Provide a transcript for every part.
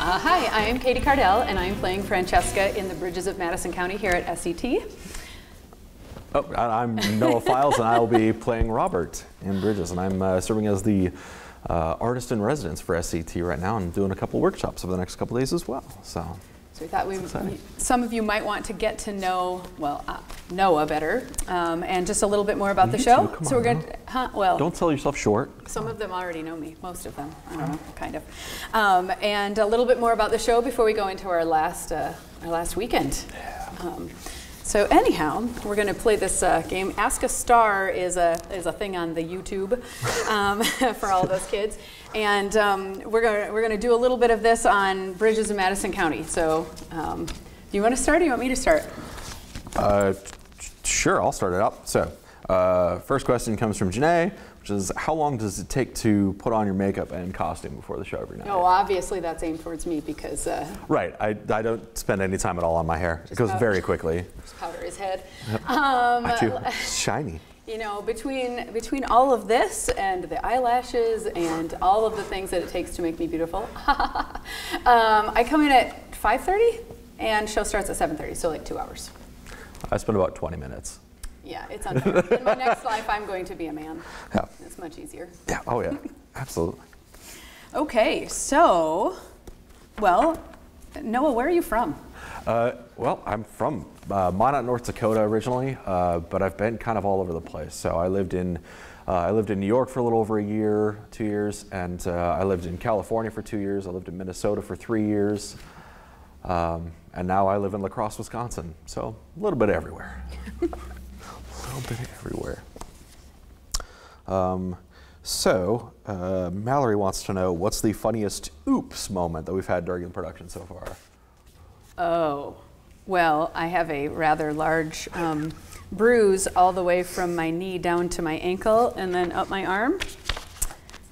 Hi, I am Katie Cardell, and I am playing Francesca in the Bridges of Madison County here at SCT. Oh, I'm Noah Files, and I'll be playing Robert in Bridges, and I'm serving as the artist in residence for SCT right now, and doing a couple workshops over the next couple days as well. So we thought some of you might want to get to know, well, Noah better, and just a little bit more about the show. So we're going to, well, don't sell yourself short. Some of them already know me, most of them, I don't know, kind of. And a little bit more about the show before we go into our last weekend. So anyhow, we're going to play this game. Ask a Star is a thing on the YouTube for all of us kids, and we're going to do a little bit of this on Bridges of Madison County. So, do you want to start, or do you want me to start? Sure, I'll start it up. So, first question comes from Janae, which is, how long does it take to put on your makeup and costume before the show every night? Oh, obviously that's aimed towards me because... right, I don't spend any time at all on my hair. It goes very quickly. Just powder his head. It's shiny. You know, between all of this and the eyelashes and all of the things that it takes to make me beautiful, I come in at 5:30 and show starts at 7:30, so like 2 hours. I spend about 20 minutes. Yeah, it's unfair. In my next life, I'm going to be a man. Yeah. It's much easier. Yeah, oh yeah, absolutely. Okay, so, well, Noah, where are you from? Well, I'm from Minot, North Dakota originally, but I've been kind of all over the place. So I lived in New York for a little over a year, 2 years, and I lived in California for 2 years. I lived in Minnesota for 3 years, and now I live in La Crosse, Wisconsin. So a little bit everywhere. A little bit everywhere. Mallory wants to know, what's the funniest oops moment that we've had during the production so far? Oh, well, I have a rather large bruise all the way from my knee down to my ankle and then up my arm,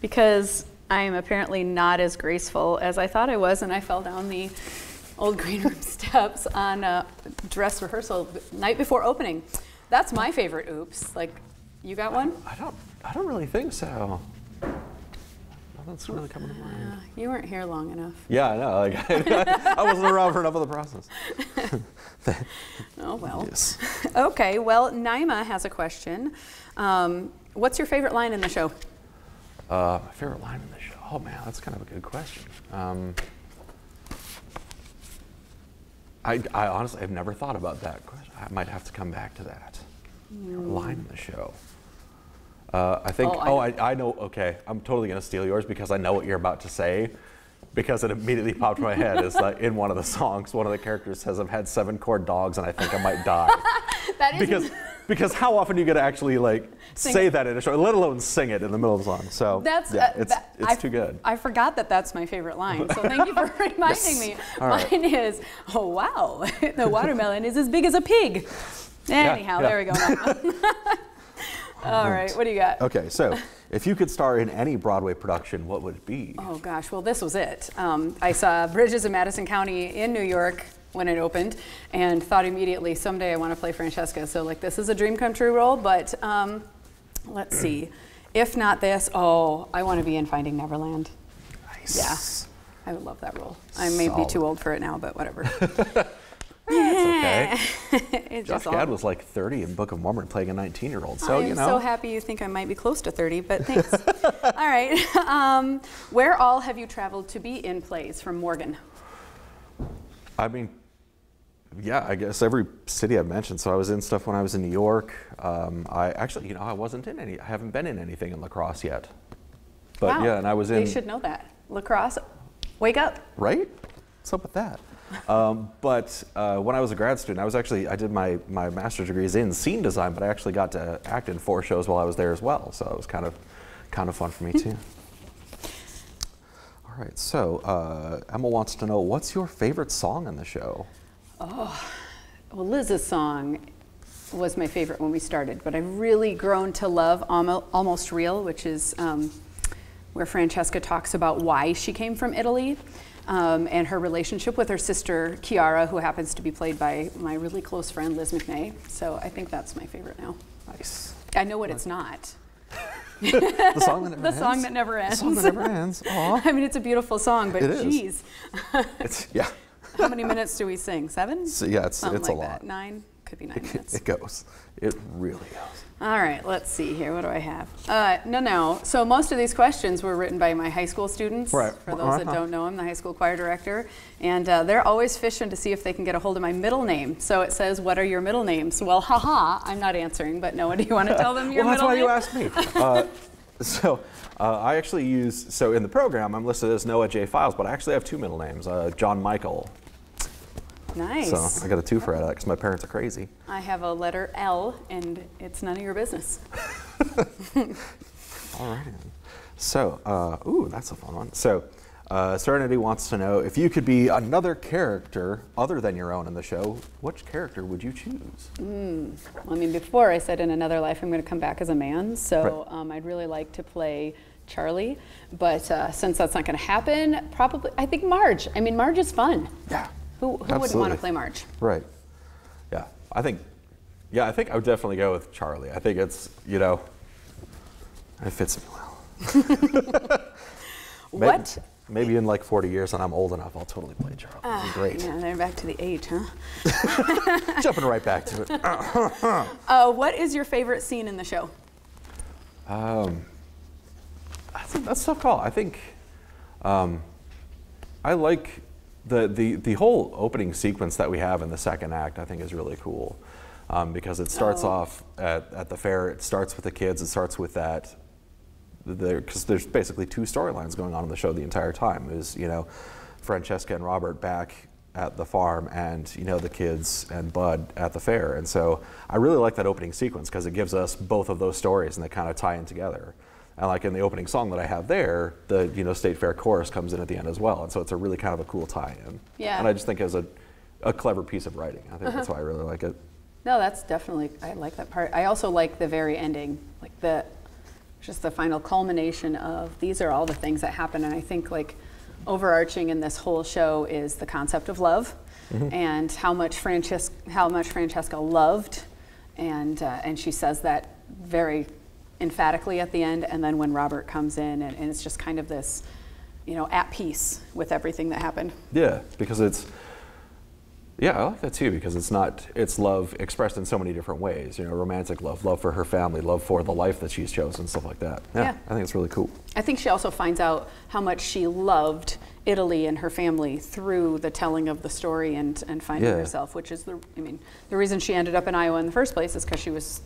because I am apparently not as graceful as I thought I was, and I fell down the old green room steps on a dress rehearsal night before opening. That's my favorite oops. Like, you got one? I don't really think so. Nothing's really coming to mind. You weren't here long enough. Yeah, I know. Like, I wasn't around for enough of the process. Oh, well. Yes. Okay, well, Naima has a question. What's your favorite line in the show? My favorite line in the show? Oh, man, that's kind of a good question. I honestly have never thought about that question. I might have to come back to that. Line in the show. I think, I know, okay, I'm totally going to steal yours because I know what you're about to say, because it immediately popped in my head. It's like in one of the songs, one of the characters says, I've had 7 cord dogs and I think I might die. That is because how often are you going to actually like say that in a show, let alone sing it in the middle of the song? So that's, yeah, it's too good. I forgot that that's my favorite line, so thank you for reminding me. Mine is, oh wow, the watermelon is as big as a pig. Anyhow, there we go. All right, what do you got? Okay, so if you could star in any Broadway production, what would it be? Oh gosh, well this was it. I saw Bridges of Madison County in New York when it opened, and thought immediately, someday I want to play Francesca. So like, this is a dream come true role, but let's see. If not this, I want to be in Finding Neverland. Nice. Yeah, I would love that role. I may be too old for it now, but whatever. That's okay. Josh Gad was like 30 in Book of Mormon playing a 19-year-old, so you know. I'm so happy you think I might be close to 30, but thanks. All right. Where all have you traveled to be in plays from Morgan? I mean, yeah, I guess every city I've mentioned. So I was in stuff when I was in New York. I actually, I wasn't in any. I haven't been in anything in La Crosse yet. But wow. yeah, and I was in. They should know that. La Crosse, wake up. Right? What's up with that? But when I was a grad student, I did my master's degrees in scene design, but I actually got to act in 4 shows while I was there as well. So it was kind of fun for me too. All right, so Emma wants to know, what's your favorite song in the show? Oh, well, Liz's song was my favorite when we started, but I've really grown to love Almost Real, which is where Francesca talks about why she came from Italy. And her relationship with her sister, Chiara, who happens to be played by my really close friend, Liz McNay. So I think that's my favorite now. Nice. I know what it's not. The song that never The ends. song that never ends. The song that never ends. Aw. I mean, it's a beautiful song, but It is. geez. Yeah. How many minutes do we sing? 7? So, yeah, it's Something a like lot. that. 9? Could be 9 minutes. It goes. It really goes. All right, let's see here. What do I have? No. So most of these questions were written by my high school students. Right. For those that don't know, I'm the high school choir director. And they're always fishing to see if they can get a hold of my middle name. So it says, what are your middle names? Well, haha, I'm not answering, but Noah, do you want to tell them your Well, middle name? that's why you asked me. I actually use, so in the program, I'm listed as Noah J. Files, but I actually have 2 middle names, John Michael. Nice. So I got a 2 for that because my parents are crazy. I have a letter L, and it's none of your business. All right. So, ooh, that's a fun one. So, Serenity wants to know, if you could be another character other than your own in the show, which character would you choose? Well, I mean, before I said in another life I'm going to come back as a man, so I'd really like to play Charlie, but since that's not going to happen, probably, I think Marge. I mean, Marge is fun. Yeah. Who wouldn't want to play Marge? Right. Yeah. I think I would definitely go with Charlie. I think it's, it fits me well. What? Maybe in like 40 years when I'm old enough, I'll totally play Charlie. It'd be great. Yeah, they're back to the age, huh? Jumping right back to it. What is your favorite scene in the show? That's a tough call. I think I like the whole opening sequence that we have in the second act. I think is really cool because it starts off at the fair. It starts with the kids. It starts with that. Because there's basically 2 storylines going on in the show the entire time. Is Francesca and Robert back at the farm, and the kids and Bud at the fair. And so I really like that opening sequence because it gives us both of those stories and they kind of tie in together. And like in the opening song that I have there, the State Fair chorus comes in at the end as well. And so it's a really kind of a cool tie-in. Yeah. And I just think it was a clever piece of writing. I think that's why I really like it. No, that's definitely, I like that part. I also like the very ending, like just the final culmination of these are all the things that happen. And I think like overarching in this whole show is the concept of love and how much Francesca loved. And she says that very emphatically at the end. And then when Robert comes in and it's just kind of this, at peace with everything that happened. Yeah, because I like that too, because it's love expressed in so many different ways, romantic love for her family, love for the life that she's chosen, stuff like that. Yeah. I think it's really cool. I think she also finds out how much she loved Italy and her family through the telling of the story and finding herself, which is the reason she ended up in Iowa in the first place is because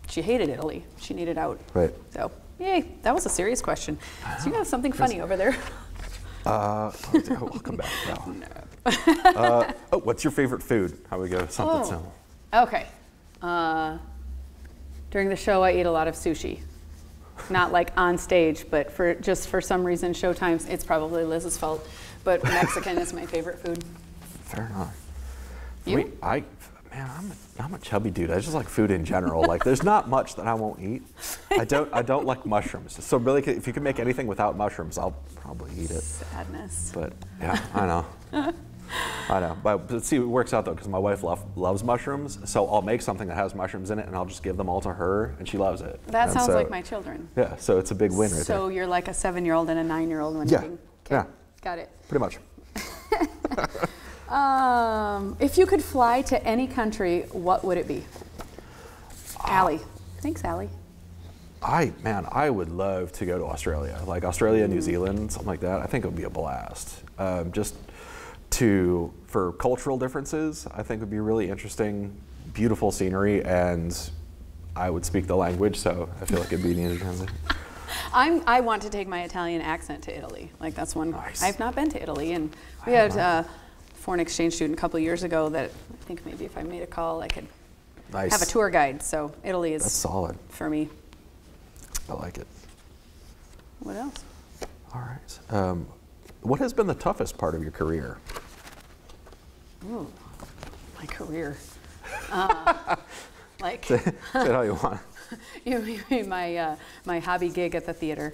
she hated Italy. She needed out. Right. So, yay, that was a serious question. So you have something funny over there. I'll come back now. What's your favorite food? How we go? Something simple. Okay. During the show, I eat a lot of sushi. Not like on stage, but for some reason, showtimes, it's probably Liz's fault. But Mexican is my favorite food. Fair enough. You? I'm a chubby dude. I just like food in general. Like, there's not much that I won't eat. I don't like mushrooms. So really, if you can make anything without mushrooms, I'll probably eat it. Sadness. But yeah, I know. I know. But see, it works out though, because my wife loves mushrooms. So I'll make something that has mushrooms in it, and I'll just give them all to her, and she loves it. That sounds like my children. Yeah. So it's a big win right there. So you're like a 7-year-old and a 9-year-old when you're being. Yeah. Got it. Pretty much. If you could fly to any country, what would it be? Allie. Thanks, Allie. I would love to go to Australia, like Australia, New Zealand, something like that. I think it would be a blast. For cultural differences, I think would be really interesting, beautiful scenery, and I would speak the language, so I feel like it'd be an easy transition. I want to take my Italian accent to Italy. Like that's one. Nice. I've not been to Italy, and we had a foreign exchange student a couple of years ago that I think maybe if I made a call, I could have a tour guide. So Italy is solid for me. I like it. What else? All right. What has been the toughest part of your career? Ooh, my career. Like say it how you want. You mean my hobby gig at the theater.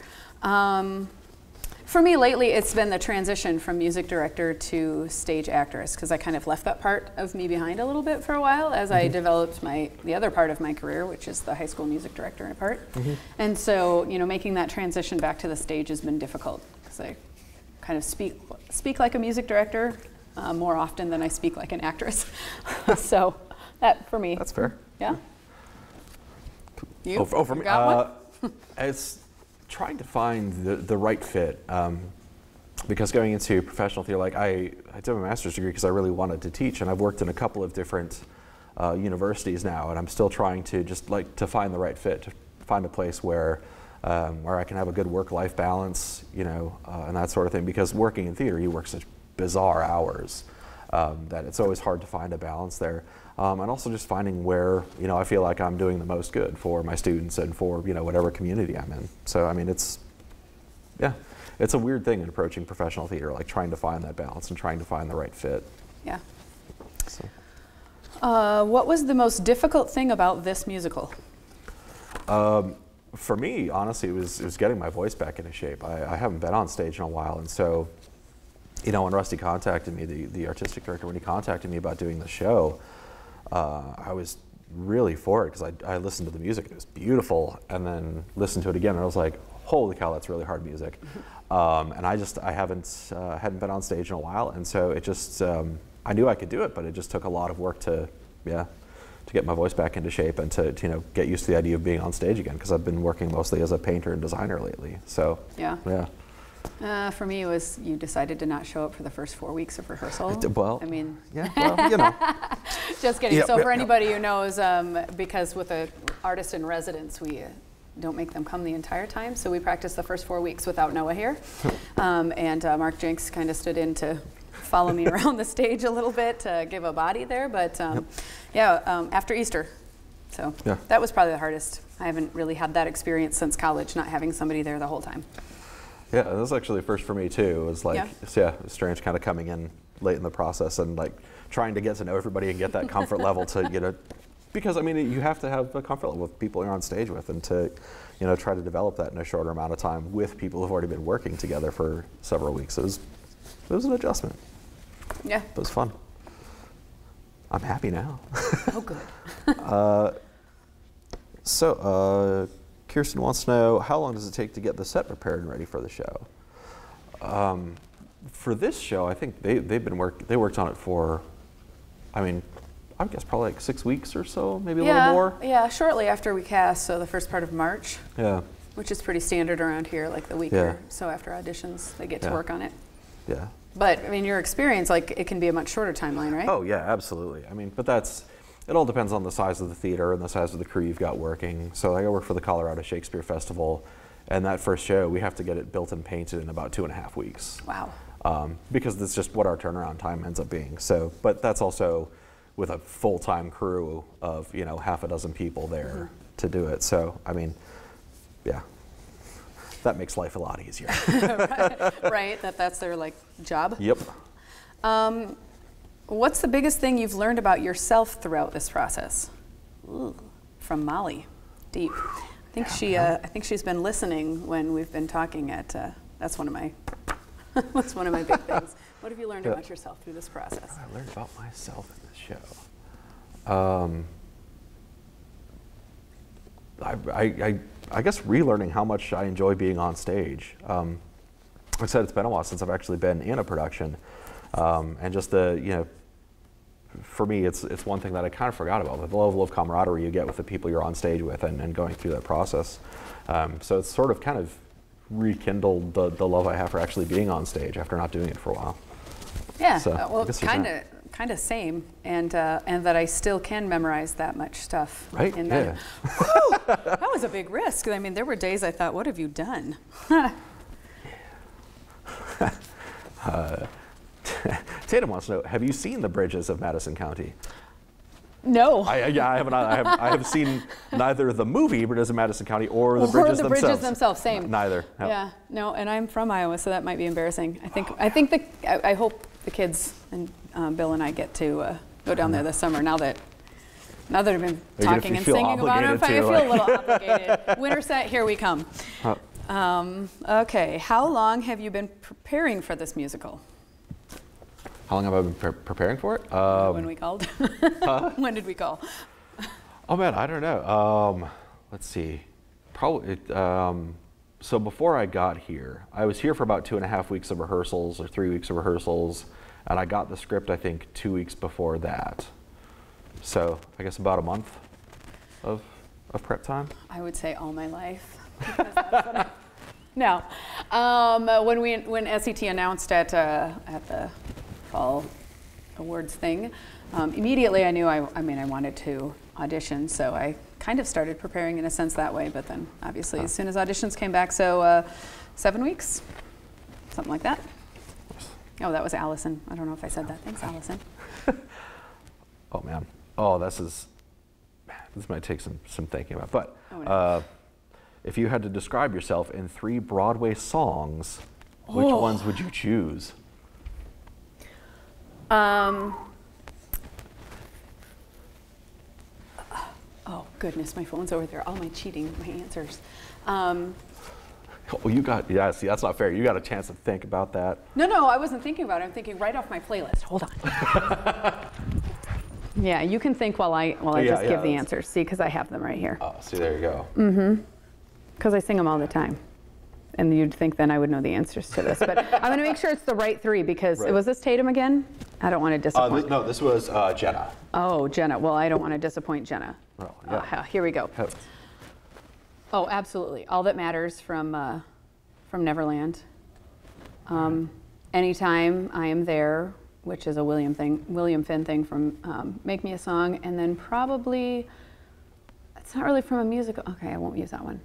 For me lately, it's been the transition from music director to stage actress, because I kind of left that part of me behind a little bit for a while as I developed the other part of my career, which is the high school music director part. And so, you know, making that transition back to the stage has been difficult, because I kind of speak like a music director more often than I speak like an actress. So that, for me. That's fair. Yeah. You? For me, got one? it's trying to find the right fit, because going into professional theater, like I did my master's degree because I really wanted to teach, and I've worked in a couple of different universities now, and I'm still trying to just like to find the right fit, to find a place where I can have a good work-life balance, you know, and that sort of thing. Because working in theater, you work such bizarre hours that it's always hard to find a balance there. And also just finding where, you know, I feel like I'm doing the most good for my students and for, you know, whatever community I'm in. So, I mean, it's a weird thing in approaching professional theater, like trying to find that balance and trying to find the right fit. Yeah. So. What was the most difficult thing about this musical? For me, honestly, it was getting my voice back into shape. I haven't been on stage in a while, and so, you know, when Rusty contacted me, the artistic director, when he contacted me about doing the show, I was really for it, because I listened to the music, it was beautiful, and then listened to it again, and I was like, holy cow, that's really hard music. And I hadn't been on stage in a while, and so it just, I knew I could do it, but it just took a lot of work to get my voice back into shape and to you know, get used to the idea of being on stage again, because I've been working mostly as a painter and designer lately. So yeah. For me, it was you decided to not show up for the first 4 weeks of rehearsal. Well, I mean, yeah, well, you know. Just kidding. So for anybody who knows, because with an artist in residence, we don't make them come the entire time. So we practiced the first 4 weeks without Noah here. And Mark Jenks kind of stood in to follow me around the stage a little bit to give a body there. But after Easter. So that was probably the hardest. I haven't really had that experience since college, not having somebody there the whole time. Yeah, that was actually the first for me too. It was like, it was strange kind of coming in late in the process and like trying to get to know everybody and get that comfort level to, you know, because I mean, you have to have a comfort level with people you're on stage with, and to, you know, try to develop that in a shorter amount of time with people who've already been working together for several weeks. It was an adjustment. Yeah. It was fun. I'm happy now. Oh, good. So, Kirsten wants to know, how long does it take to get the set prepared and ready for the show? For this show, I think they worked on it for, I mean, I guess probably like 6 weeks or so, maybe a little more. Yeah, shortly after we cast, so the first part of March. Yeah. Which is pretty standard around here, like the week or so after auditions, they get to work on it. Yeah. But I mean, your experience, like, it can be a much shorter timeline, right? Oh yeah, absolutely. I mean, but it all depends on the size of the theater and the size of the crew you've got working. So like, I work for the Colorado Shakespeare Festival, and that first show, we have to get it built and painted in about 2.5 weeks. Wow. Because that's just what our turnaround time ends up being. So, but that's also with a full-time crew of, you know, half a dozen people there to do it. So, I mean, yeah, that makes life a lot easier. Right, that's their like job. Yep. What's the biggest thing you've learned about yourself throughout this process? Ooh, from Molly, deep. I think she's been listening when we've been talking at. That's one of my big things. What have you learned about yourself through this process? What have I learned about myself in this show? I guess relearning how much I enjoy being on stage. Like I said, it's been a while since I've actually been in a production, and just for me, it's one thing that I kind of forgot about, the level of camaraderie you get with the people you're on stage with and going through that process. So it's sort of kind of rekindled the love I have for actually being on stage after not doing it for a while. Yeah, so, well, kind of same, and that I still can memorize that much stuff. Right. That was a big risk. I mean, there were days I thought, "What have you done?" Tatum wants to know: have you seen the Bridges of Madison County? No. I haven't. I have seen neither the movie Bridges of Madison County or the bridges themselves. Bridges themselves, same. Neither. No. Yeah. No, and I'm from Iowa, so that might be embarrassing. I hope the kids and Bill and I get to go down there this summer. Now that I've been talking and singing about it, I feel a little obligated. Winter set, here we come. Okay, how long have you been preparing for this musical? How long have I been preparing for it? When we called? When did we call? Oh man, I don't know. Let's see. Probably. So before I got here, I was here for about 2.5 weeks of rehearsals or 3 weeks of rehearsals, and I got the script I think 2 weeks before that. So I guess about a month of prep time. I would say all my life. No. When SCT announced at the Fall Awards thing, immediately I knew I wanted to audition, so I kind of started preparing in a sense that way, but then obviously as soon as auditions came back, so 7 weeks, something like that. Oh, that was Allison. I don't know if I said that. Thanks, Allison. Oh man. Oh, this might take some thinking about, but if you had to describe yourself in 3 Broadway songs, which ones would you choose? Oh goodness, my phone's over there. All my cheating, my answers. Well, see, that's not fair. You got a chance to think about that. No, I wasn't thinking about it. I'm thinking right off my playlist. Hold on. Yeah, you can think while I just give the answers. See, because I have them right here. Oh, see, there you go. Mm-hmm. Because I sing them all the time. And you'd think then I would know the answers to this. But I'm going to make sure it's the right 3 because, was this Tatum again? I don't want to disappoint. No, this was Jenna. Oh, Jenna. Well, I don't want to disappoint Jenna. Oh, yeah. Here we go. Oh, absolutely. All That Matters from Neverland. Anytime I Am There, which is a William Finn thing from Make Me a Song, and then probably, it's not really from a musical. Okay, I won't use that one.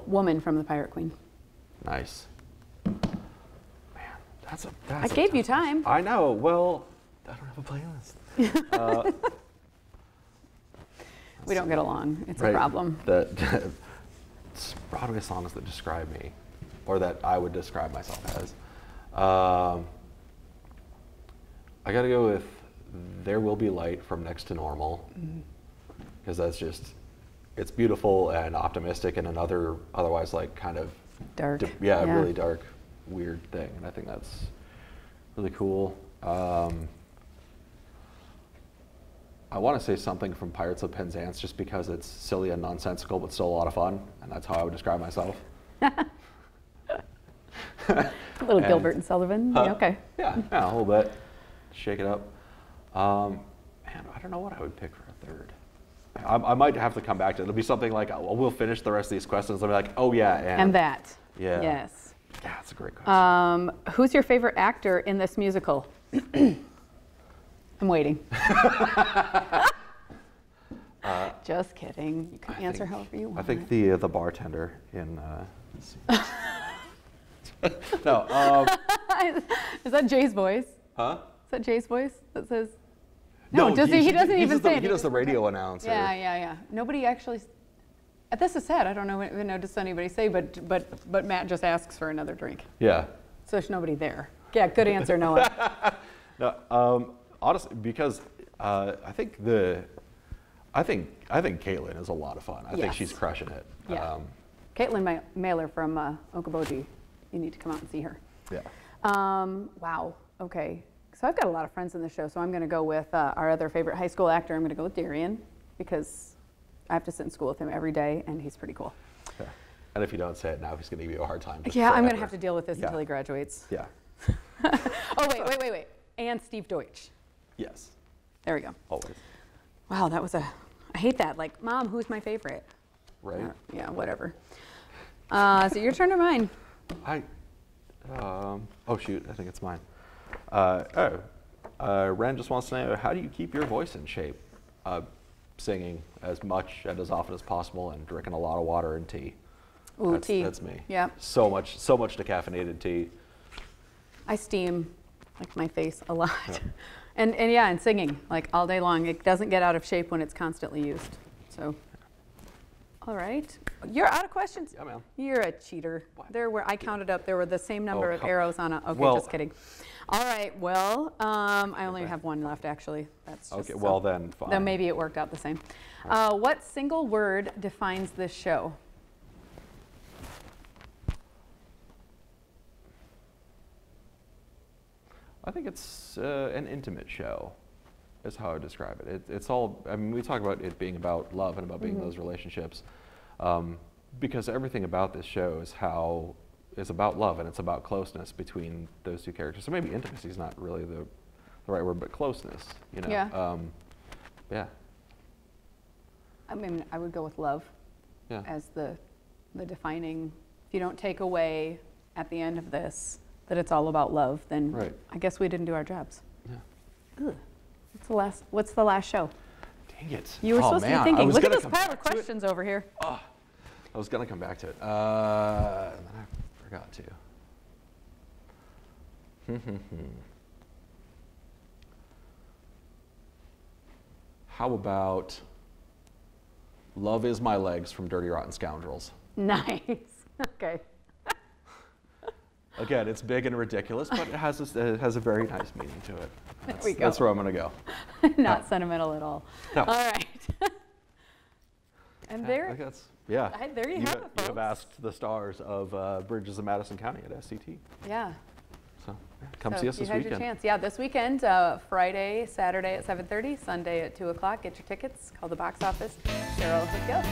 Woman from The Pirate Queen. Nice. Man, that's I gave you time. I know. Well, I don't have a playlist. We don't get along. It's a problem. Broadway songs that describe me, or that I would describe myself as. I got to go with There Will Be Light from Next to Normal, because that's just, it's beautiful and optimistic in another otherwise like kind of dark. Really dark, weird thing. And I think that's really cool. I want to say something from Pirates of Penzance just because it's silly and nonsensical, but still a lot of fun. And that's how I would describe myself. A little Gilbert and Sullivan. Okay. Yeah, a little bit. Shake it up. Man, I don't know what I would pick for a 3rd. I might have to come back to it. It'll be something like, we'll finish the rest of these questions. I'll be like, oh yeah, and that. Yeah. Yes. Yeah, that's a great question. Who's your favorite actor in this musical? I'm waiting. Just kidding. You can answer however you want. I think the bartender in. No. Is that Jay's voice? Huh? Is that Jay's voice that says? No, he doesn't even say it. He does the radio announcer. Yeah. Nobody actually. This is sad. I don't know. Notice anybody say, but Matt just asks for another drink. Yeah. So there's nobody there. Yeah. Good answer, Noah. No. Honestly, because I think Caitlin is a lot of fun. I think she's crushing it. Yeah. Caitlin Mailer from Okoboji. You need to come out and see her. Yeah. Wow. Okay. So I've got a lot of friends in the show, so I'm going to go with our other favorite high school actor. I'm going to go with Darian because I have to sit in school with him every day, and he's pretty cool. Yeah. And if you don't say it now, he's going to give you a hard time. Yeah, I'm going to have to deal with this until he graduates. Yeah. Oh, wait. And Steve Deutsch. Yes. There we go. Always. Wow, I hate that. Like, Mom, who's my favorite? Right. Yeah, whatever. So your turn or mine? Oh shoot, I think it's mine. Ren just wants to know, how do you keep your voice in shape? Singing as much and as often as possible and drinking a lot of water and tea. Ooh, tea. That's me. Yeah. So much decaffeinated tea. I steam like my face a lot. Yeah. And singing like all day long. It doesn't get out of shape when it's constantly used. So, all right. You're out of questions. Yeah, ma'am. You're a cheater. What? I counted up, there were the same number of arrows on a, okay, just kidding. All right, well, I only have one left actually. That's just okay, well then, fine. Then maybe it worked out the same. What single word defines this show? I think it's an intimate show, is how I would describe it. It's all, I mean, we talk about it being about love and about being those relationships, because everything about this show is about love, and it's about closeness between those two characters. So maybe intimacy is not really the right word, but closeness, you know? Yeah. Yeah. I mean, I would go with love as the defining, if you don't take away at the end of this that it's all about love, then I guess we didn't do our jobs. Yeah. Ugh. What's the last show? Dang it. You were supposed to be thinking, look at this pile of to questions over here. Oh, I was going to come back to it. And then I forgot to. How about Love Is My Legs from Dirty Rotten Scoundrels? Nice. Okay. Again, it's big and ridiculous, but it has a very nice meaning to it. There we go. That's where I'm going to go. Not sentimental at all. No. All right. And there, there you have it, folks. You have asked the stars of Bridges of Madison County at SCT. Yeah. So come see us this weekend. You had your chance. Yeah, this weekend, Friday, Saturday at 7:30, Sunday at 2 o'clock. Get your tickets. Call the box office. Cheryl will hook you up.